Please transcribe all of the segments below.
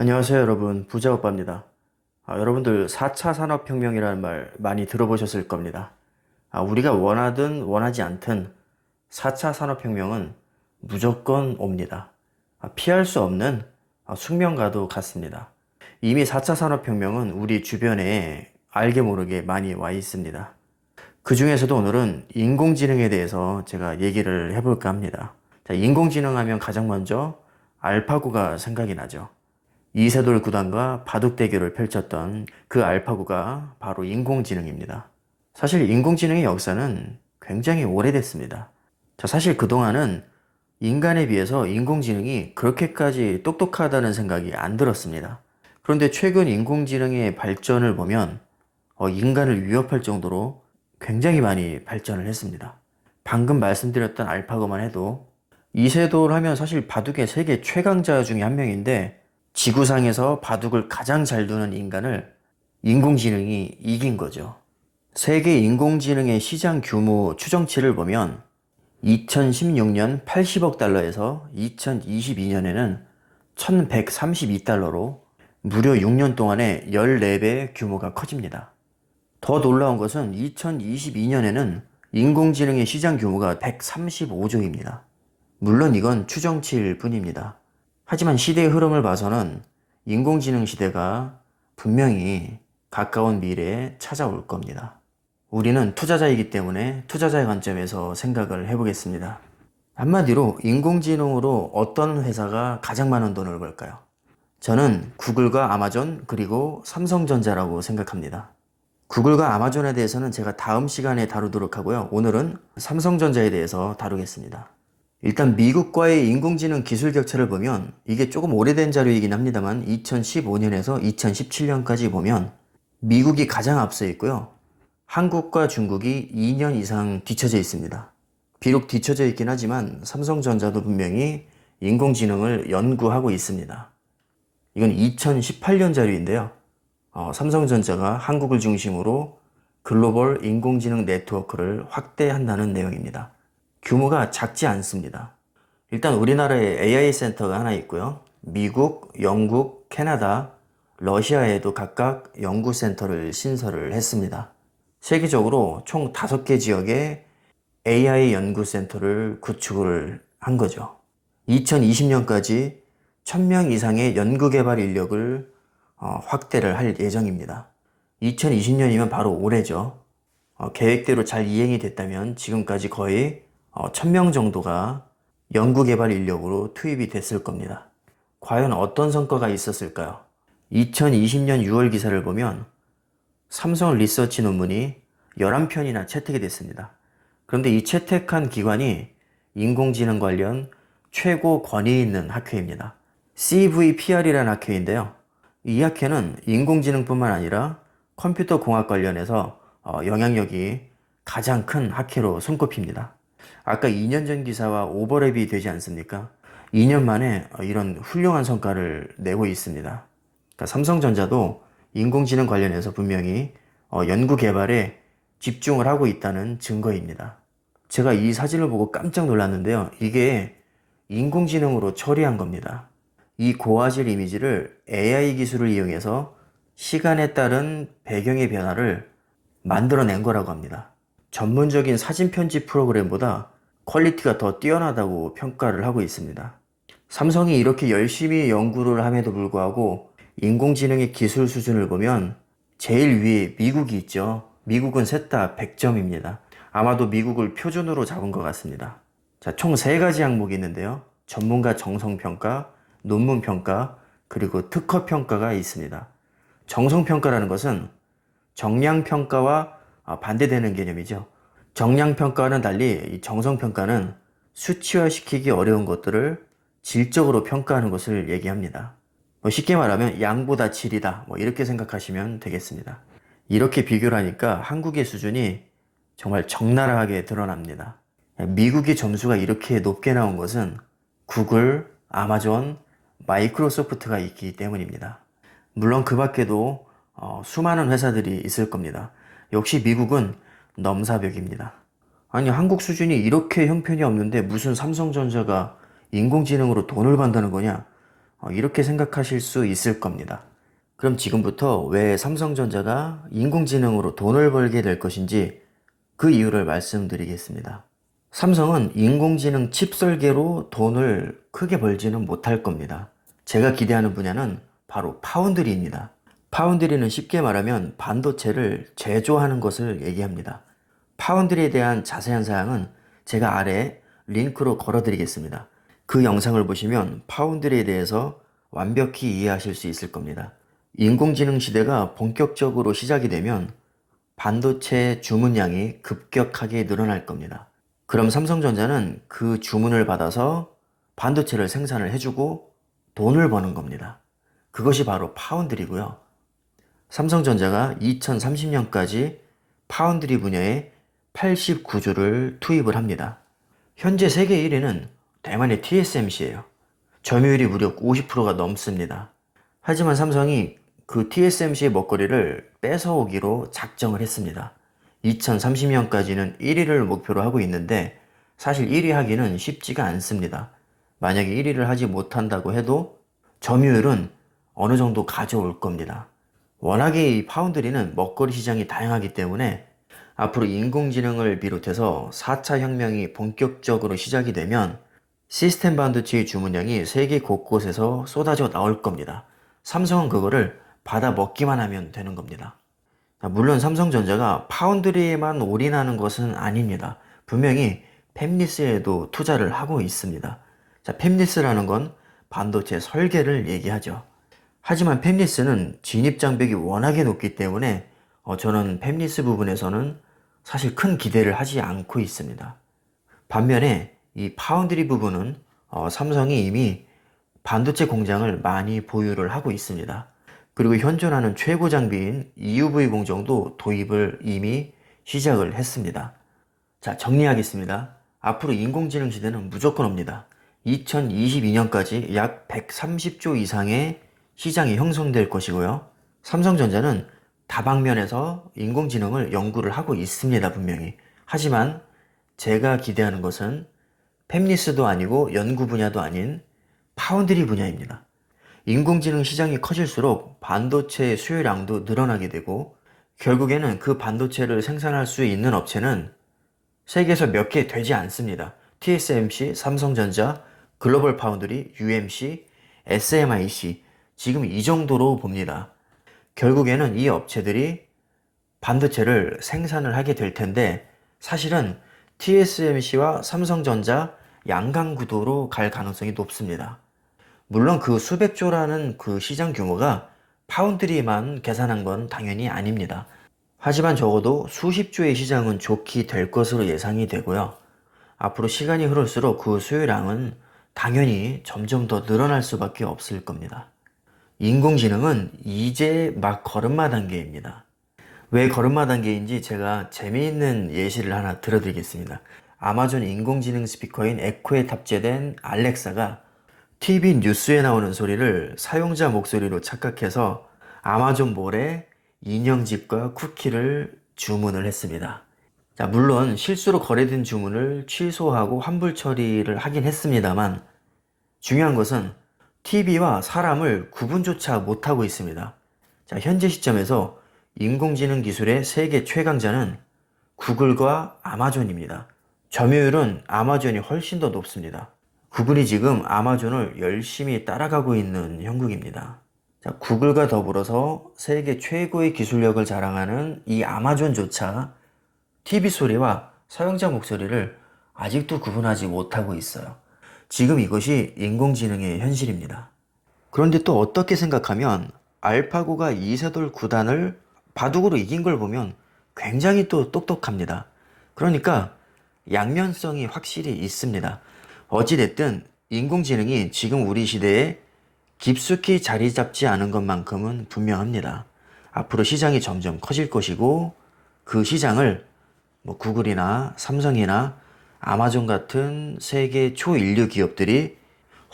안녕하세요, 여러분. 부자오빠입니다. 여러분들 4차 산업혁명이라는 말 많이 들어보셨을 겁니다. 우리가 원하든 원하지 않든 4차 산업혁명은 무조건 옵니다. 피할 수 없는 숙명과도 같습니다. 이미 4차 산업혁명은 우리 주변에 알게 모르게 많이 와 있습니다. 그 중에서도 오늘은 인공지능에 대해서 제가 얘기를 해볼까 합니다. 자, 인공지능 하면 가장 먼저 알파고가 생각이 나죠. 이세돌 구단과 바둑 대결을 펼쳤던 그 알파고가 바로 인공지능입니다. 사실 인공지능의 역사는 굉장히 오래됐습니다. 자, 사실 그동안은 인간에 비해서 인공지능이 그렇게까지 똑똑하다는 생각이 안 들었습니다. 그런데 최근 인공지능의 발전을 보면 인간을 위협할 정도로 굉장히 많이 발전을 했습니다. 방금 말씀드렸던 알파고만 해도 이세돌 하면 사실 바둑의 세계 최강자 중에 한 명인데 지구상에서 바둑을 가장 잘 두는 인간을 인공지능이 이긴 거죠. 세계 인공지능의 시장 규모 추정치를 보면 2016년 80억 달러에서 2022년에는 1132달러로 무려 6년 동안에 14배 규모가 커집니다. 더 놀라운 것은 2022년에는 인공지능의 시장 규모가 135조입니다. 물론 이건 추정치일 뿐입니다. 하지만 시대의 흐름을 봐서는 인공지능 시대가 분명히 가까운 미래에 찾아올 겁니다. 우리는 투자자이기 때문에 투자자의 관점에서 생각을 해보겠습니다. 한마디로 인공지능으로 어떤 회사가 가장 많은 돈을 벌까요? 저는 구글과 아마존 그리고 삼성전자라고 생각합니다. 구글과 아마존에 대해서는 제가 다음 시간에 다루도록 하고요. 오늘은 삼성전자에 대해서 다루겠습니다. 일단 미국과의 인공지능 기술 격차를 보면 이게 조금 오래된 자료이긴 합니다만 2015년에서 2017년까지 보면 미국이 가장 앞서 있고요. 한국과 중국이 2년 이상 뒤처져 있습니다. 비록 뒤처져 있긴 하지만 삼성전자도 분명히 인공지능을 연구하고 있습니다. 이건 2018년 자료인데요. 삼성전자가 한국을 중심으로 글로벌 인공지능 네트워크를 확대한다는 내용입니다. 규모가 작지 않습니다. 일단 우리나라에 AI 센터가 하나 있고요. 미국, 영국, 캐나다, 러시아에도 각각 연구센터를 신설을 했습니다. 세계적으로 총 5개 지역에 AI 연구센터를 구축을 한 거죠. 2020년까지 1000명 이상의 연구개발 인력을 확대를 할 예정입니다. 2020년이면 바로 올해죠. 계획대로 잘 이행이 됐다면 지금까지 거의 1000명 정도가 연구개발 인력으로 투입이 됐을 겁니다. 과연 어떤 성과가 있었을까요? 2020년 6월 기사를 보면 삼성 리서치 논문이 11편이나 채택이 됐습니다. 그런데 이 채택한 기관이 인공지능 관련 최고 권위 있는 학회입니다. CVPR이라는 학회인데요. 이 학회는 인공지능뿐만 아니라 컴퓨터 공학 관련해서 영향력이 가장 큰 학회로 손꼽힙니다. 아까 2년 전 기사와 오버랩이 되지 않습니까? 2년 만에 이런 훌륭한 성과를 내고 있습니다. 그러니까 삼성전자도 인공지능 관련해서 분명히 연구 개발에 집중을 하고 있다는 증거입니다. 제가 이 사진을 보고 깜짝 놀랐는데요. 이게 인공지능으로 처리한 겁니다. 이 고화질 이미지를 AI 기술을 이용해서 시간에 따른 배경의 변화를 만들어낸 거라고 합니다. 전문적인 사진 편집 프로그램보다 퀄리티가 더 뛰어나다고 평가를 하고 있습니다. 삼성이 이렇게 열심히 연구를 함에도 불구하고 인공지능의 기술 수준을 보면 제일 위에 미국이 있죠. 미국은 셋 다 100점입니다. 아마도 미국을 표준으로 잡은 것 같습니다. 자, 총 3가지 항목이 있는데요. 전문가 정성평가, 논문평가, 그리고 특허평가가 있습니다. 정성평가라는 것은 정량평가와 반대되는 개념이죠. 정량평가와는 달리 이 정성평가는 수치화시키기 어려운 것들을 질적으로 평가하는 것을 얘기합니다. 쉽게 말하면 양보다 질이다. 이렇게 생각하시면 되겠습니다. 이렇게 비교를 하니까 한국의 수준이 정말 적나라하게 드러납니다. 미국의 점수가 이렇게 높게 나온 것은 구글, 아마존, 마이크로소프트가 있기 때문입니다. 물론 그 밖에도 수많은 회사들이 있을 겁니다. 역시 미국은 넘사벽입니다. 아니, 한국 수준이 이렇게 형편이 없는데 무슨 삼성전자가 인공지능으로 돈을 번다는 거냐? 이렇게 생각하실 수 있을 겁니다. 그럼 지금부터 왜 삼성전자가 인공지능으로 돈을 벌게 될 것인지 그 이유를 말씀드리겠습니다. 삼성은 인공지능 칩 설계로 돈을 크게 벌지는 못할 겁니다. 제가 기대하는 분야는 바로 파운드리입니다. 파운드리는 쉽게 말하면 반도체를 제조하는 것을 얘기합니다. 파운드리에 대한 자세한 사항은 제가 아래 링크로 걸어드리겠습니다. 그 영상을 보시면 파운드리에 대해서 완벽히 이해하실 수 있을 겁니다. 인공지능 시대가 본격적으로 시작이 되면 반도체 주문량이 급격하게 늘어날 겁니다. 그럼 삼성전자는 그 주문을 받아서 반도체를 생산을 해주고 돈을 버는 겁니다. 그것이 바로 파운드리고요. 삼성전자가 2030년까지 파운드리 분야에 89조를 투입을 합니다. 현재 세계 1위는 대만의 TSMC예요. 점유율이 무려 50%가 넘습니다. 하지만 삼성이 그 TSMC의 먹거리를 뺏어오기로 작정을 했습니다. 2030년까지는 1위를 목표로 하고 있는데 사실 1위 하기는 쉽지가 않습니다. 만약에 1위를 하지 못한다고 해도 점유율은 어느 정도 가져올 겁니다. 워낙에 이 파운드리는 먹거리 시장이 다양하기 때문에 앞으로 인공지능을 비롯해서 4차 혁명이 본격적으로 시작이 되면 시스템 반도체의 주문량이 세계 곳곳에서 쏟아져 나올 겁니다. 삼성은 그거를 받아 먹기만 하면 되는 겁니다. 물론 삼성전자가 파운드리에만 올인하는 것은 아닙니다. 분명히 팹리스에도 투자를 하고 있습니다. 자, 팹리스라는 건 반도체 설계를 얘기하죠. 하지만 팹리스는 진입장벽이 워낙에 높기 때문에 저는 팹리스 부분에서는 사실 큰 기대를 하지 않고 있습니다. 반면에 이 파운드리 부분은 삼성이 이미 반도체 공장을 많이 보유를 하고 있습니다. 그리고 현존하는 최고 장비인 EUV 공정도 도입을 이미 시작을 했습니다. 자, 정리하겠습니다. 앞으로 인공지능 시대는 무조건 옵니다. 2022년까지 약 130조 이상의 시장이 형성될 것이고요. 삼성전자는 다방면에서 인공지능을 연구를 하고 있습니다, 분명히. 하지만 제가 기대하는 것은 팹리스도 아니고 연구 분야도 아닌 파운드리 분야입니다. 인공지능 시장이 커질수록 반도체 수요량도 늘어나게 되고 결국에는 그 반도체를 생산할 수 있는 업체는 세계에서 몇 개 되지 않습니다. TSMC, 삼성전자, 글로벌 파운드리, UMC, SMIC 지금 이 정도로 봅니다. 결국에는 이 업체들이 반도체를 생산을 하게 될 텐데 사실은 TSMC와 삼성전자 양강 구도로 갈 가능성이 높습니다. 물론 그 수백조라는 그 시장 규모가 파운드리만 계산한 건 당연히 아닙니다. 하지만 적어도 수십조의 시장은 좋게 될 것으로 예상이 되고요. 앞으로 시간이 흐를수록 그 수요량은 당연히 점점 더 늘어날 수밖에 없을 겁니다. 인공지능은 이제 막 걸음마 단계입니다. 왜 걸음마 단계인지 제가 재미있는 예시를 하나 들어드리겠습니다. 아마존 인공지능 스피커인 에코에 탑재된 알렉사가 TV 뉴스에 나오는 소리를 사용자 목소리로 착각해서 아마존몰에 인형집과 쿠키를 주문을 했습니다. 자, 물론 실수로 거래된 주문을 취소하고 환불 처리를 하긴 했습니다만 중요한 것은 TV와 사람을 구분조차 못하고 있습니다. 자, 현재 시점에서 인공지능 기술의 세계 최강자는 구글과 아마존입니다. 점유율은 아마존이 훨씬 더 높습니다. 구글이 지금 아마존을 열심히 따라가고 있는 형국입니다. 자, 구글과 더불어서 세계 최고의 기술력을 자랑하는 이 아마존조차 TV 소리와 사용자 목소리를 아직도 구분하지 못하고 있어요. 지금 이것이 인공지능의 현실입니다. 그런데 또 어떻게 생각하면 알파고가 이세돌 구단을 바둑으로 이긴 걸 보면 굉장히 또 똑똑합니다. 그러니까 양면성이 확실히 있습니다. 어찌됐든 인공지능이 지금 우리 시대에 깊숙이 자리 잡지 않은 것만큼은 분명합니다. 앞으로 시장이 점점 커질 것이고 그 시장을 구글이나 삼성이나 아마존 같은 세계 초인류 기업들이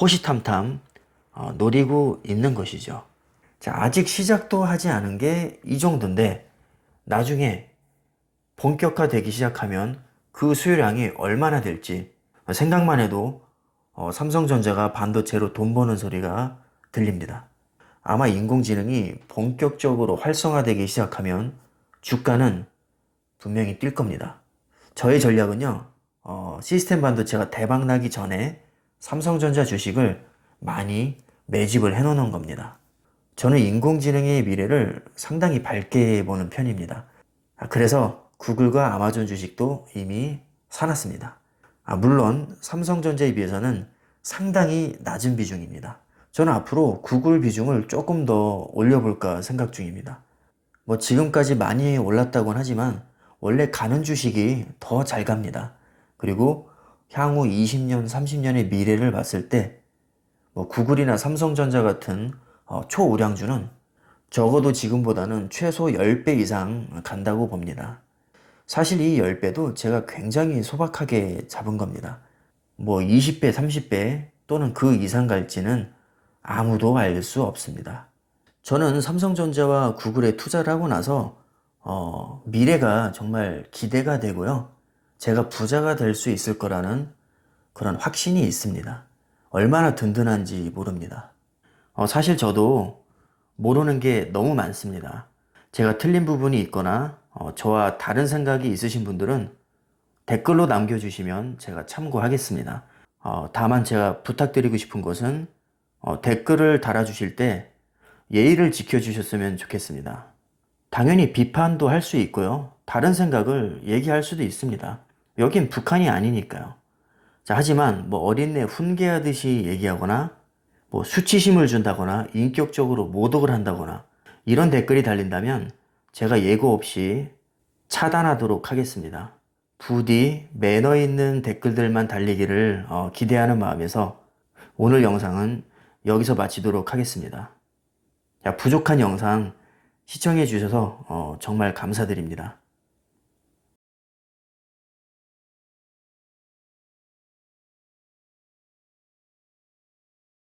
호시탐탐 노리고 있는 것이죠. 자, 아직 시작도 하지 않은 게 이 정도인데 나중에 본격화되기 시작하면 그 수요량이 얼마나 될지 생각만 해도 삼성전자가 반도체로 돈 버는 소리가 들립니다. 아마 인공지능이 본격적으로 활성화되기 시작하면 주가는 분명히 뛸 겁니다. 저의 전략은요, 시스템 반도체가 대박 나기 전에 삼성전자 주식을 많이 매집을 해놓는 겁니다. 저는 인공지능의 미래를 상당히 밝게 보는 편입니다. 그래서 구글과 아마존 주식도 이미 사놨습니다. 물론 삼성전자에 비해서는 상당히 낮은 비중입니다. 저는 앞으로 구글 비중을 조금 더 올려볼까 생각 중입니다. 뭐 지금까지 많이 올랐다고는 하지만 원래 가는 주식이 더 잘 갑니다. 그리고 향후 20년, 30년의 미래를 봤을 때 뭐 구글이나 삼성전자 같은 초우량주는 적어도 지금보다는 최소 10배 이상 간다고 봅니다. 사실 이 10배도 제가 굉장히 소박하게 잡은 겁니다. 뭐 20배, 30배 또는 그 이상 갈지는 아무도 알 수 없습니다. 저는 삼성전자와 구글에 투자를 하고 나서 미래가 정말 기대가 되고요. 제가 부자가 될 수 있을 거라는 그런 확신이 있습니다. 얼마나 든든한지 모릅니다. 사실 저도 모르는 게 너무 많습니다. 제가 틀린 부분이 있거나 저와 다른 생각이 있으신 분들은 댓글로 남겨주시면 제가 참고하겠습니다. 다만 제가 부탁드리고 싶은 것은 댓글을 달아주실 때 예의를 지켜주셨으면 좋겠습니다. 당연히 비판도 할 수 있고요. 다른 생각을 얘기할 수도 있습니다. 여긴 북한이 아니니까요. 자, 하지만 뭐 어린애 훈계하듯이 얘기하거나 뭐 수치심을 준다거나 인격적으로 모독을 한다거나 이런 댓글이 달린다면 제가 예고 없이 차단하도록 하겠습니다. 부디 매너 있는 댓글들만 달리기를 기대하는 마음에서 오늘 영상은 여기서 마치도록 하겠습니다. 자, 부족한 영상 시청해 주셔서 정말 감사드립니다.